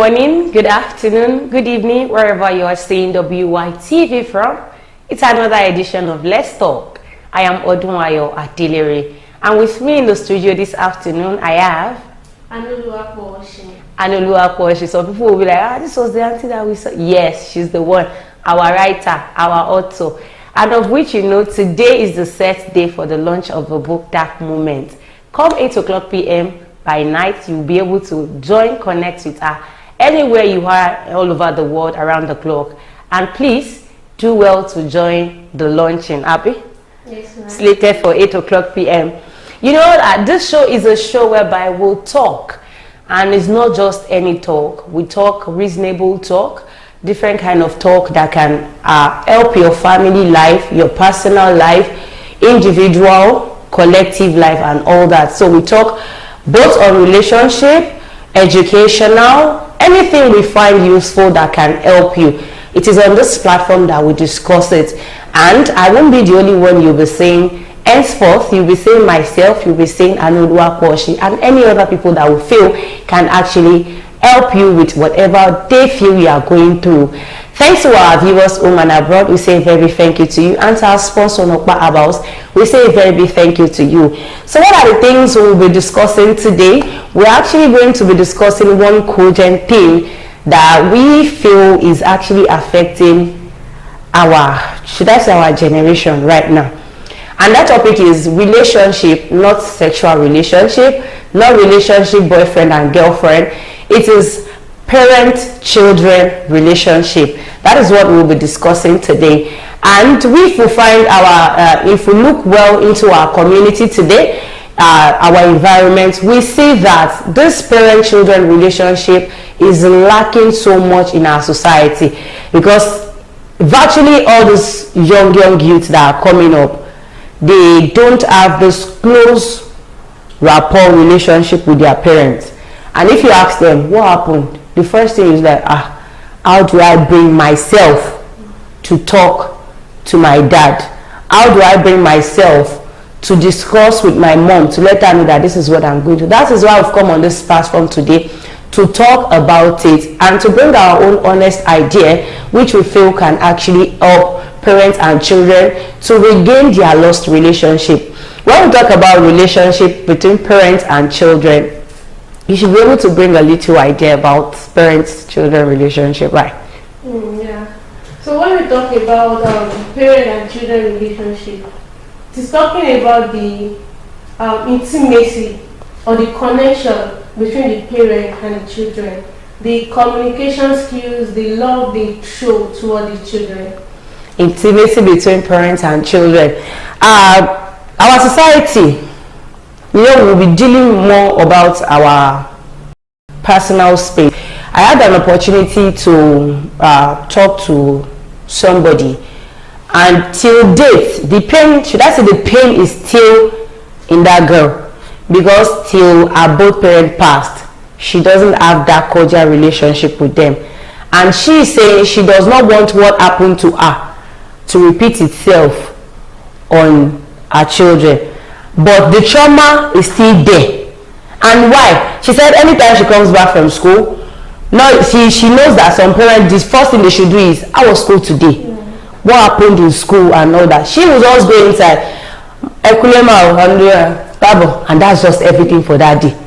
morning, good afternoon, good evening, wherever you are seeing WYTV from. It's another edition of Let's Talk. I am Odunwayo Adelere, and with me in the studio this afternoon, I have Anoluwapo. Some people will be like, this was the auntie that we saw. Yes, she's the one, our writer, our author, and of which today is the set day for the launch of the book Dark Moment. Come 8 p.m. by night, you'll be able to connect with her anywhere you are all over the world around the clock. And please do well to join the launching. Abby? Yes, ma'am. Slated for 8 p.m. You know that this show is a show whereby we'll talk, and it's not just any talk. We talk reasonable talk, different kind of talk that can help your family life, your personal life, individual, collective life, and all that. So we talk both on relationship, educational, anything we find useful that can help you. It is on this platform that we discuss it. And I won't be the only one you'll be saying. Henceforth, you'll be saying myself, you'll be saying Anoluwapo, and any other people that we feel can actually help you with whatever they feel you are going through. Thanks to our viewers home and abroad, we say a very thank you to you. And to our sponsor, Nokpa Abals, we say a very big thank you to you. So what are the things we'll be discussing today? We're actually going to be discussing one cogent thing that we feel is actually affecting our generation right now. And that topic is relationship, not sexual relationship, not relationship boyfriend and girlfriend. It is parent-children relationship. That is what we'll be discussing today. And if we find if we look well into our community today, our environment, we see that this parent-children relationship is lacking so much in our society, because virtually all these young youths that are coming up, they don't have this close rapport relationship with their parents. And if you ask them what happened, the first thing is like, how do I bring myself to talk to my dad? How do I bring myself to discuss with my mom, to let her know that this is what I'm going to? That is why I've come on this platform today, to talk about it and to bring our own honest idea, which we feel can actually help parents and children to regain their lost relationship. When we talk about relationship between parents and children, you should be able to bring a little idea about parents-children relationship, right? Yeah. So when we talk about parent and children relationship, it's talking about the intimacy or the connection between the parent and the children, the communication skills, the love they show toward the children. Intimacy between parents and children. Our society, we'll be dealing more about our personal space. I had an opportunity to talk to somebody, and till date, the pain is still in that girl, because till her both parents passed, she doesn't have that cordial relationship with them. And she is saying she does not want what happened to her to repeat itself on her children. But the trauma is still there. And why? She said anytime she comes back from school, she knows that some parents, the first thing they should do is, how was school today? What happened in school and all that? She will just go inside, and that's just everything for that day.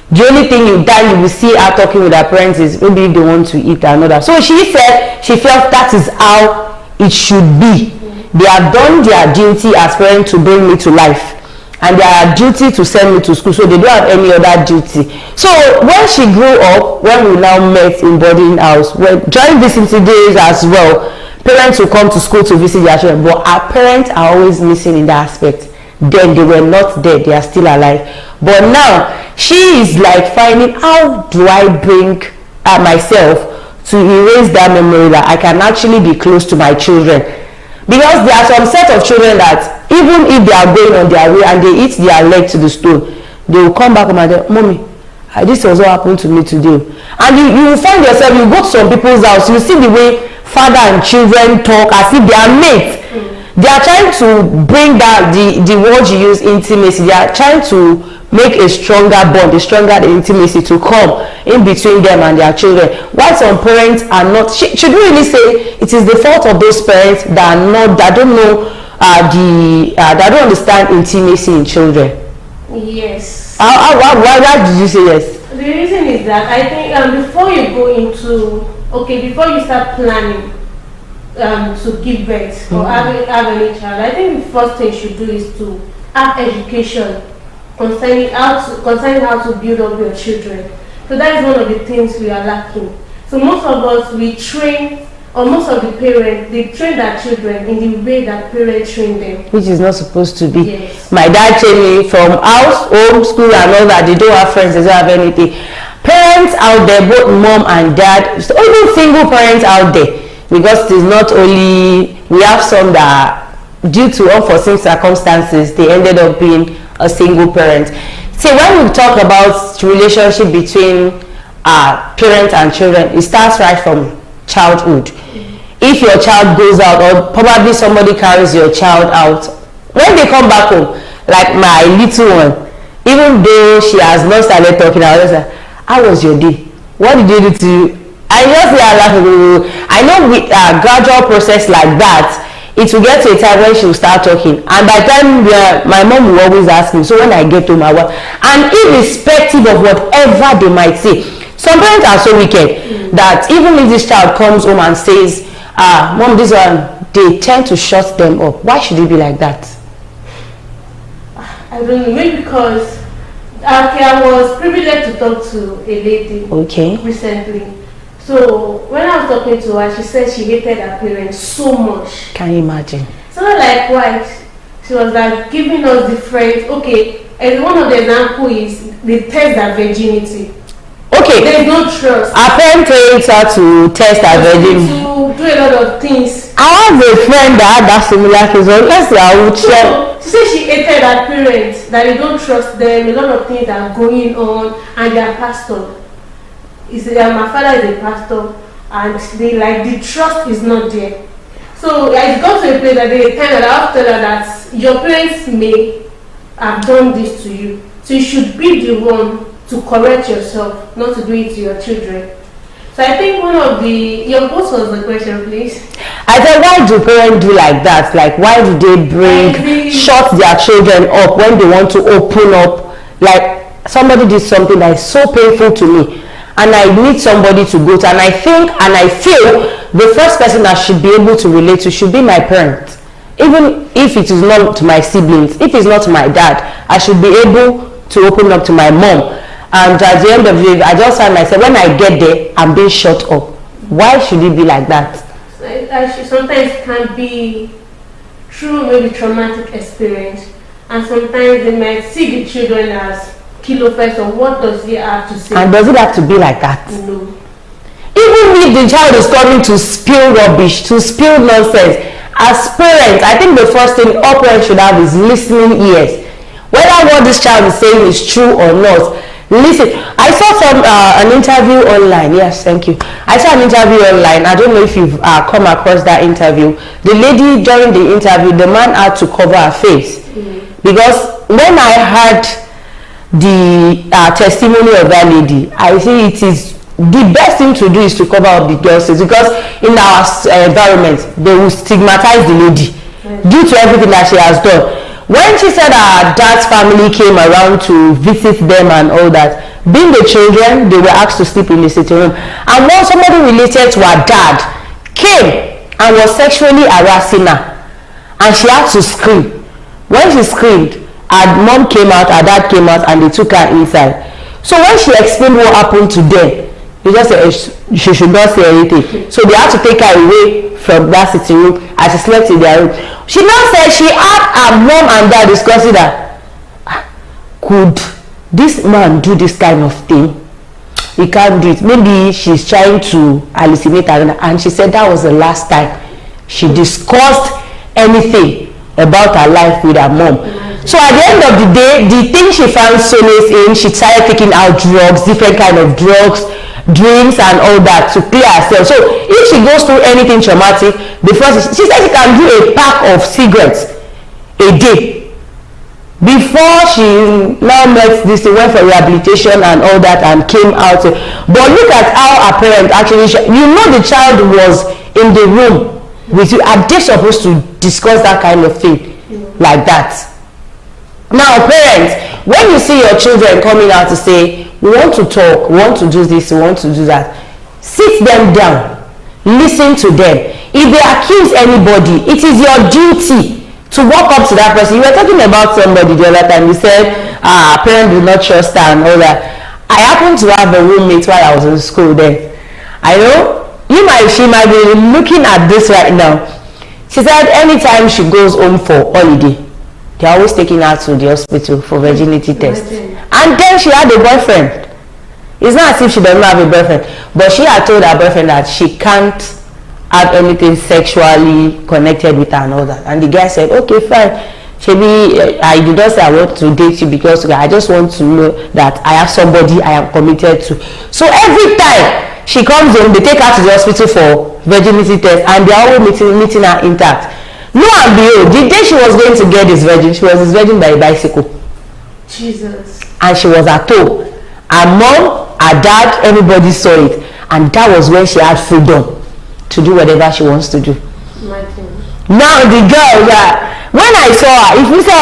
The only thing you will see her talking with her parents is maybe if they want to eat and all that. So she said she felt that is how it should be. They have done their duty as parents to bring me to life, and their duty to send me to school, so they don't have any other duty. So when she grew up, when we now met in boarding house, during visiting days as well, parents will come to school to visit their children, but our parents are always missing in that aspect. Then they were not dead, they are still alive. But now she is like finding, how do I bring myself to erase that memory that I can actually be close to my children? Because there are some set of children that even if they are going on their way and they eat their leg to the stone, they will come back and say, Mommy, this was what happened to me today. And you will find yourself, you go to some people's house, you see the way father and children talk as if they are mates. they are trying to bring that the word you use, intimacy. They are trying to make a stronger bond, a stronger intimacy to come in between them and their children. Why some parents are not, should we really say it is the fault of those parents that are not, that don't know that don't understand intimacy in children? Yes. Why did you say yes? The reason is that I think before you go into, before you start planning to give birth or have any child, I think the first thing you should do is to have education concerning how to build up your children. So that is one of the things we are lacking. So most of us, we train, or most of the parents, they train their children in the way that parents train them. Which is not supposed to be. Yes. My dad trained me from house, home, school and all that. They don't have friends, they don't have anything. Parents out there, both mom and dad, even single parents out there, because it is not only, we have some that due to unforeseen circumstances, they ended up being a single parent. See, when we talk about relationship between parents and children, it starts right from childhood. If your child goes out, or probably somebody carries your child out, when they come back home, like my little one, even though she has not started talking, I was like, how was your day? What did you do to you? I just say, I know with a gradual process like that, it will get to a time when she will start talking, and by the time my mom will always ask me, so when I get home, and irrespective of whatever they might say, some parents are so wicked that even if this child comes home and says, mom, this one, they tend to shut them up. Why should it be like that? I don't know, maybe because I was privileged to talk to a lady recently. So when I was talking to her, she said she hated her parents so much. Can you imagine? So like why? She was like giving us different, and one of the examples is they test their virginity. There's no trust. Our parents takes her to test her virginity. To do a lot of things. I have a friend that had that similar case. Let's say I would share. She said she hated her parents, that they don't trust them, a lot of things are going on, and their pastor. My father is a pastor, and the trust is not there. So it got to a place that they kind of after that your parents may have done this to you, so you should be the one to correct yourself, not to do it to your children. So I think what was the question, please? I said, why do parents do like that? Like, why do they shut their children up when they want to open up? Like, somebody did something that is so painful to me, and I need somebody to go to, and I think and I feel the first person I should be able to relate to should be my parents. Even if it is not my siblings, if it's not my dad, I should be able to open up to my mom. And at the end of the day, I just find myself, when I get there, I'm being shut up. Why should it be like that? Sometimes it can be through maybe traumatic experience, and sometimes they might see the children as kilo first, or what does he have to say? And does it have to be like that? No. Even if the child is coming to spill rubbish, to spill nonsense, as parents, I think the first thing all parents should have is listening ears. Whether what this child is saying is true or not, listen. I saw an interview online. Yes, thank you. I saw an interview online. I don't know if you've come across that interview. The lady, during the interview, the man had to cover her face. Because when I heard the testimony of that lady, I think it is the best thing to do is to cover up the girl's face, because in our environment they will stigmatize the lady due to everything that she has done. When she said her dad's family came around to visit them and all that, being the children, they were asked to sleep in the sitting room, and when somebody related to her dad came and was sexually harassing her, and she had to scream. When she screamed, her mom came out, her dad came out, and they took her inside. So when she explained what happened to them, they just said she should not say anything. So they had to take her away from that sitting room, and she slept in their room. She now said she had her mom and dad discussing that, could this man do this kind of thing? He can't do it. Maybe she's trying to hallucinate her. And she said that was the last time she discussed anything about her life with her mom. So at the end of the day, the thing she found solace in, she started taking out drugs, different kind of drugs, drinks and all that to clear herself. So if she goes through anything traumatic, before she said she can do a pack of cigarettes a day. Before she now met this, she went for rehabilitation and all that and came out. But look at how her parents actually, the child was in the room with you. Are they supposed to discuss that kind of thing like that? Now, parents, when you see your children coming out to say, we want to talk, we want to do this, we want to do that, sit them down, listen to them. If they accuse anybody, it is your duty to walk up to that person. You were talking about somebody the other time. You said, parents do not trust her and all that. I happened to have a roommate while I was in school then. I know, she might be looking at this right now. She said anytime she goes home for holiday, they're always taking her to the hospital for virginity test. And then she had a boyfriend. It's not as if she doesn't have a boyfriend, but she had told her boyfriend that she can't have anything sexually connected with her and all that. And the guy said, okay, fine. Maybe I did not say I want to date you because I just want to know that I have somebody I am committed to. So every time she comes home, they take her to the hospital for virginity test and they are always meeting her intact. Lo and behold, the day she was going to get this virgin, she was virgin by a bicycle. Jesus. And she was at home. Her mom, her dad, everybody saw it. And that was when she had freedom to do whatever she wants to do. Now the girl, when I saw her, if you say,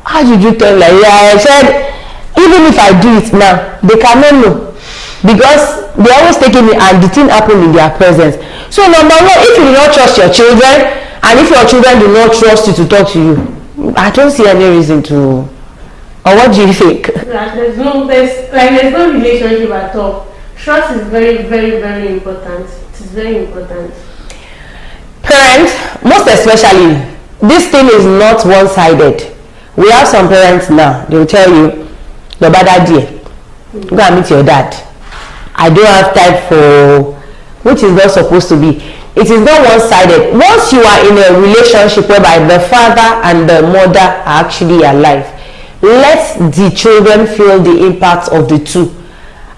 how did you tell her? I said, even if I do it now, they cannot know. Because they always taking me and the thing happened in their presence. So number one, if you do not trust your children, and if your children do not trust you to talk to you, I don't see any reason to. Or what do you think? There's no relationship at all. Trust is very, very, very important. It is very important. Parents, most especially, this thing is not one-sided. We have some parents now, they will tell you, your bad idea. Go and meet your dad. I don't have time for, which is not supposed to be. It is not one-sided. Once you are in a relationship whereby the father and the mother are actually alive, let the children feel the impact of the two.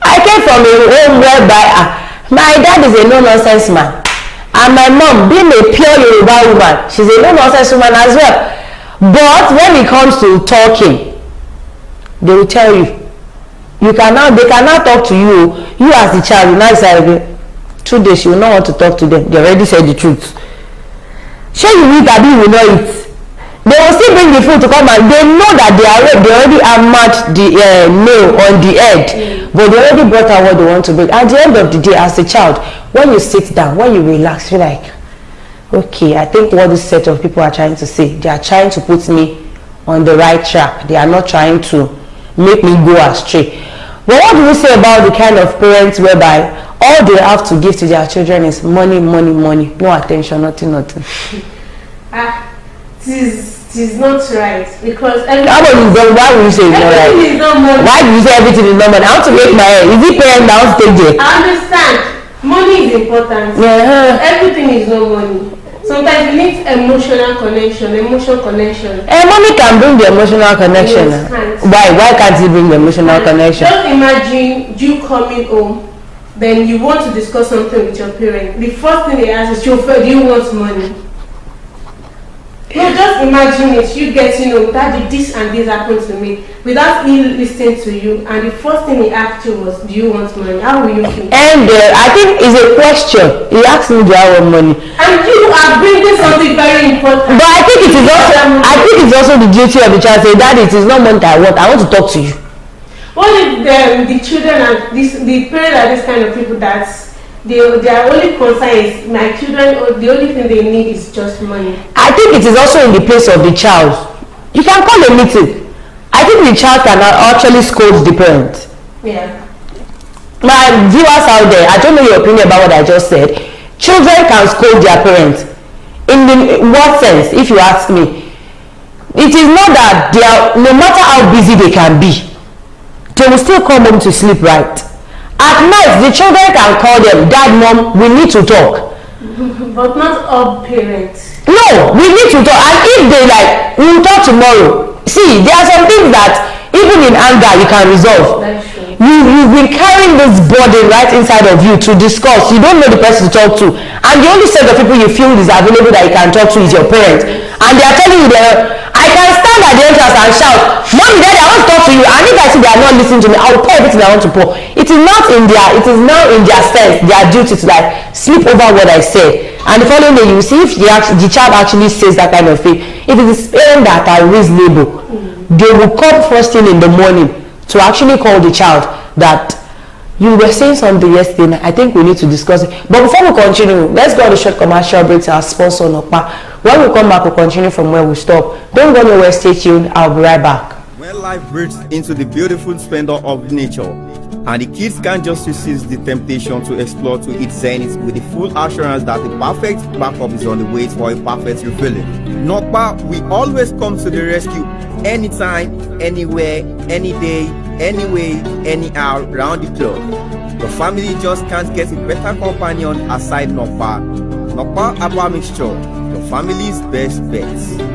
I came from a home whereby my dad is a no-nonsense man. And my mom, being a pure Yoruba woman, she's a no-nonsense woman as well. But when it comes to talking, they will tell you, they cannot talk to you. You as the child, you now say, 2 days, you will not want to talk to them. They already said the truth. Sure, you eat, Abi, you will not eat. They will still bring the food to come and they know that they already hammered the nail on the head. But they already brought out what they want to bring. At the end of the day, as a child, when you sit down, when you relax, you're like, okay, I think what this set of people are trying to say, they are trying to put me on the right track. They are not trying to make me go astray. But what do we say about the kind of parents whereby all they have to give to their children is money, money, money, no attention, nothing. It is not right because why would you say it's not right? Is not money. Why do you say everything is not money? I want to make my hair. Is it parent that wants to take there? I understand. Money is important. Everything is not money. Sometimes you need emotional connection. Money can bring the emotional connection. Yes, Why can't it bring the emotional connection? Just imagine you coming home, then you want to discuss something with your parent. The first thing they ask is, chauffeur, do you want money? No, just imagine it. You get, Daddy, this and this happened to me, without him listening to you, and the first thing he asked you was, do you want money? How will you feel? And I think it's a question. He asked me, do I want money? And you are bringing something very important. But I think it's also the duty of the child to say, Daddy, it is not money that I want to talk to you. What if the children and the parents are this kind of people that their only concern is my children, or the only thing they need is just money? I think it is also in the place of the child. You can call a meeting. I think the child can actually scold the parent. Yeah. My viewers out there, I don't know your opinion about what I just said. Children can scold their parents. In what sense, if you ask me? It is not that no matter how busy they can be, they will still come home to sleep right. At night, the children can call them, Dad, Mom, we need to talk. But not all parents. No, we need to talk. And if they we'll talk tomorrow. See, there are some things that even in anger you can resolve. That's true. You've been carrying this burden right inside of you to discuss. You don't know the person to talk to. and the only set of people you feel is available that you can talk to is your parents, and they are telling you that I can stand at the entrance and shout, "Mommy, Daddy, I want to talk to you," and if I see they are not listening to me, I will pour everything I want to pour. It is now in their sense, their duty to like sleep over what I say. And the following day, you see if the child actually says that kind of thing. If it is parents that are reasonable, they will come first thing in the morning to actually call the child that you were saying something yesterday. I think we need to discuss it. But before we continue, let's go on a short commercial break to our sponsor, Nokpa. When we come back, we'll continue from where we stop. Don't go nowhere, stay tuned. I'll be right back. When life breaks into the beautiful splendor of nature, and the kids can't just resist the temptation to explore to its zenith with the full assurance that the perfect backup is on the way for a perfect refilling. Nokpa, we always come to the rescue anytime, anywhere, any day, anyway, anyhow, round the clock. The family just can't get a better companion aside Nokpa. Nokpa Herbal Mixture, the family's best bet.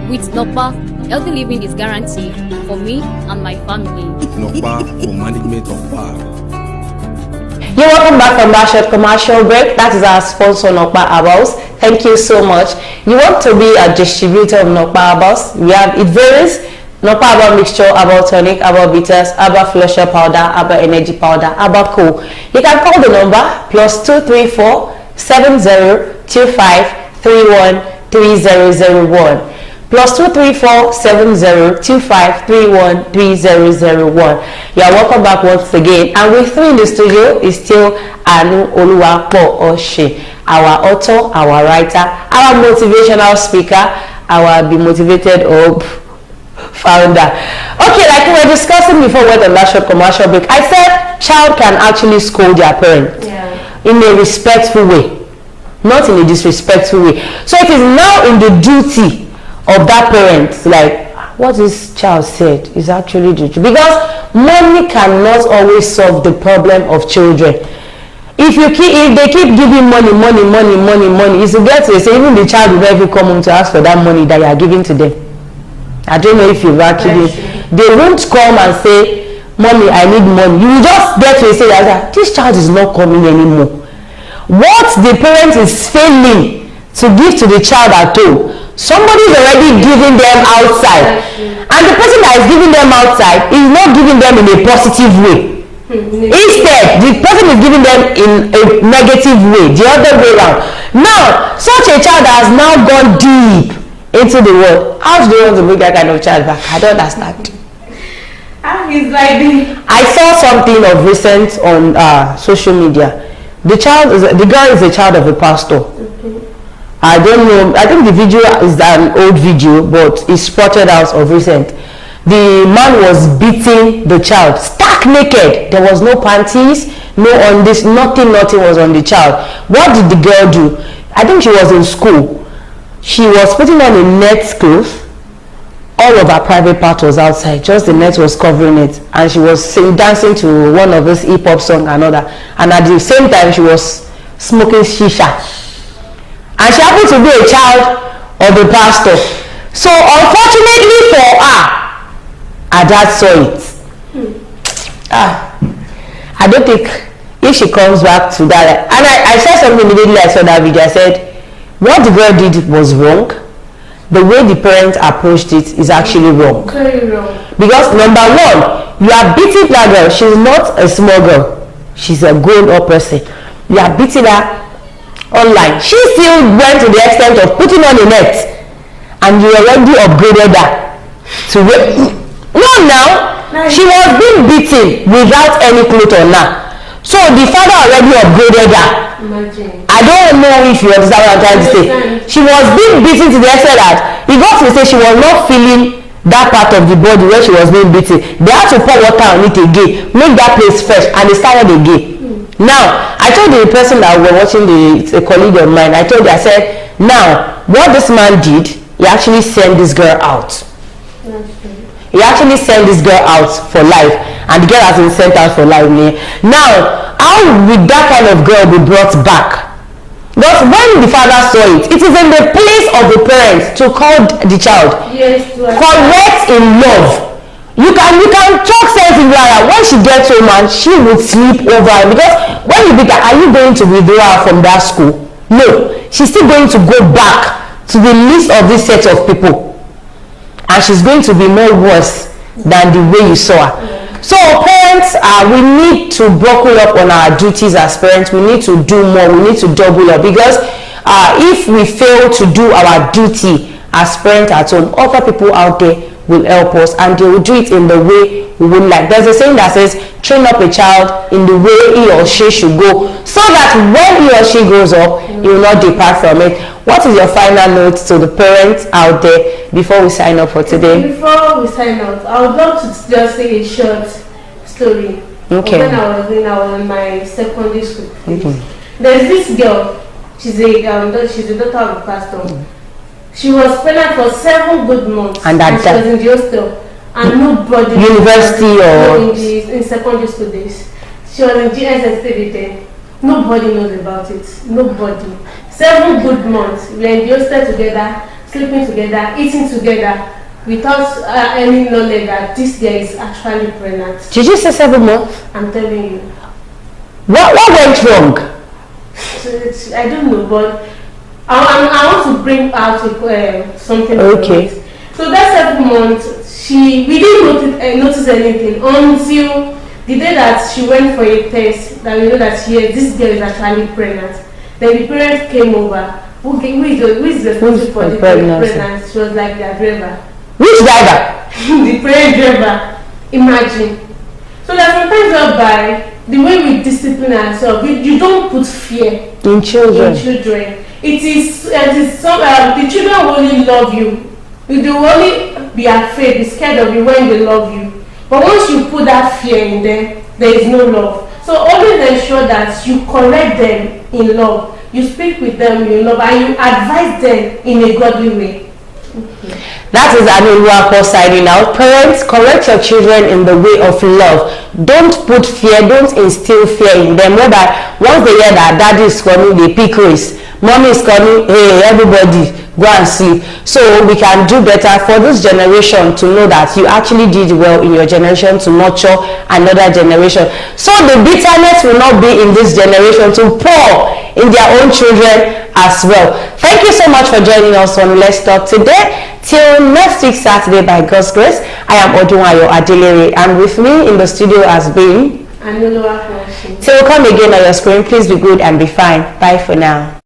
With Nokpa, healthy living is guaranteed for me and my family. Nokpa for management of power. You're welcome back from that short commercial break. That is our sponsor, Nokpa Herbals. Thank you so much. You want to be a distributor of Nokpa Herbals? It varies. Nokpa Herbal Mixture, Herbal Tonic, Herbal Bitters, Herbal Flusher Powder, Herbal Energy Powder, Herbal Cool. You can call the number +234 7025 31 3001. +234 7025 31 3001. You are welcome back once again. And with me in the studio is still Anu Oluwapo Oshe, our author, our writer, our motivational speaker, our Be Motivated Up founder. Okay, like we were discussing before we went on that short commercial break, I said child can actually scold their parent in a respectful way, not in a disrespectful way. So it is now in the duty of that parent, like what this child said is actually the truth, because money cannot always solve the problem of children. If they keep giving money, it's to get to say even the child will never come home to ask for that money that you are giving to them. I don't know if you've actually, they won't come and say, "Mommy, I need money." You will just get to say that this child is not coming anymore. What the parent is failing to give to the child at home, somebody is already giving them outside, and the person that is giving them outside is not giving them in a positive way. Instead, the person is giving them in a negative way, the other way around. Now, such a child has now gone deep into the world. How do you want to bring that kind of child back? I don't understand. I saw something of recent on social media. The girl is a child of a pastor. I don't know. I think the video is an old video, but it's spotted out of recent. The man was beating the child stark naked. There was no panties, no on this, nothing was on the child. What did the girl do? I think she was in school. She was putting on a net cloth. All of her private part was outside. Just the net was covering it, and she was dancing to one of those hip hop songs and other. And at the same time, she was smoking shisha. And she happened to be a child of a pastor. So unfortunately for her, her dad saw it. I don't think if she comes back to that, and I saw something immediately. I saw that video. I said what the girl did was wrong. The way the parents approached it is actually wrong. Very wrong. Because number one, you are beating that girl. She's not a small girl. She's a grown-up person. You are beating her online. She still went to the extent of putting on a net, and you already upgraded her to she was being beaten without any clothes on her. So the father already upgraded her. Imagine. I don't know if you understand what I'm trying to say. She was being beaten to the extent that he got to say she was not feeling that part of the body where she was being beaten. They had to pour water on it again, make that place fresh, and they started again. Now, I told the person that we were watching, it's a colleague of mine, I told her, I said, now, what this man did, he actually sent this girl out. He actually sent this girl out for life, and the girl has been sent out for life. Now, how would that kind of girl be brought back? Because when the father saw it, it is in the place of the parents to call the child. Yes, correct in love. You can talk sense in her. When she gets home and she would sleep over, because when you beat her, are you going to withdraw her from that school? No, she's still going to go back to the list of this set of people, and she's going to be more worse than the way you saw her. So parents, we need to buckle up on our duties as parents. We need to do more. We need to double up, because if we fail to do our duty as parents at home, other people out there will help us, and they will do it in the way we would like. There's a saying that says, train up a child in the way he or she should go, so that when he or she grows up, he will not depart from it. What is your final note to the parents out there before we sign up for today? Before we sign up, I would love to just say a short story. Okay. When I was in my secondary school. There's this girl. She's a daughter of a pastor. She was pregnant for 7 good months, and she was in the hostel, and nobody. University or in secondary school days. She was in GSS then. Nobody knows about it. Nobody. 7 good months. We were in the hostel together, sleeping together, eating together, without any knowledge that this girl is actually pregnant. Did you say 7 months? I'm telling you. What went wrong? I don't know, but I want to bring out something. Okay. So that 7 months, we didn't notice anything until the day that she went for a test, that we know that this girl is actually pregnant. Then the parents came over. Who is responsible for the pregnancy? She was like their driver. Which driver? The parent driver. Imagine. So that sometimes whereby the way we discipline ourselves, you don't put fear in children. It is the children will only love you. They will only be afraid, be scared of you when they love you. But once you put that fear in them, there is no love. So always ensure that you correct them in love. You speak with them in love, and you advise them in a godly way. That is Aniluwapo signing out. Parents, correct your children in the way of love. Don't put fear, don't instill fear in them. Whereby once they hear that daddy is coming, they pick race. Mommy is coming, hey, everybody, go and sleep. So we can do better for this generation to know that you actually did well in your generation to nurture another generation. So the bitterness will not be in this generation to pour in their own children as well. Thank you so much for joining us on Let's Talk today. Till next week Saturday, by God's grace, I am Odunwayo Adelere, and with me in the studio has been Aniluwapo. Till we come again on your screen, please be good and be fine. Bye for now.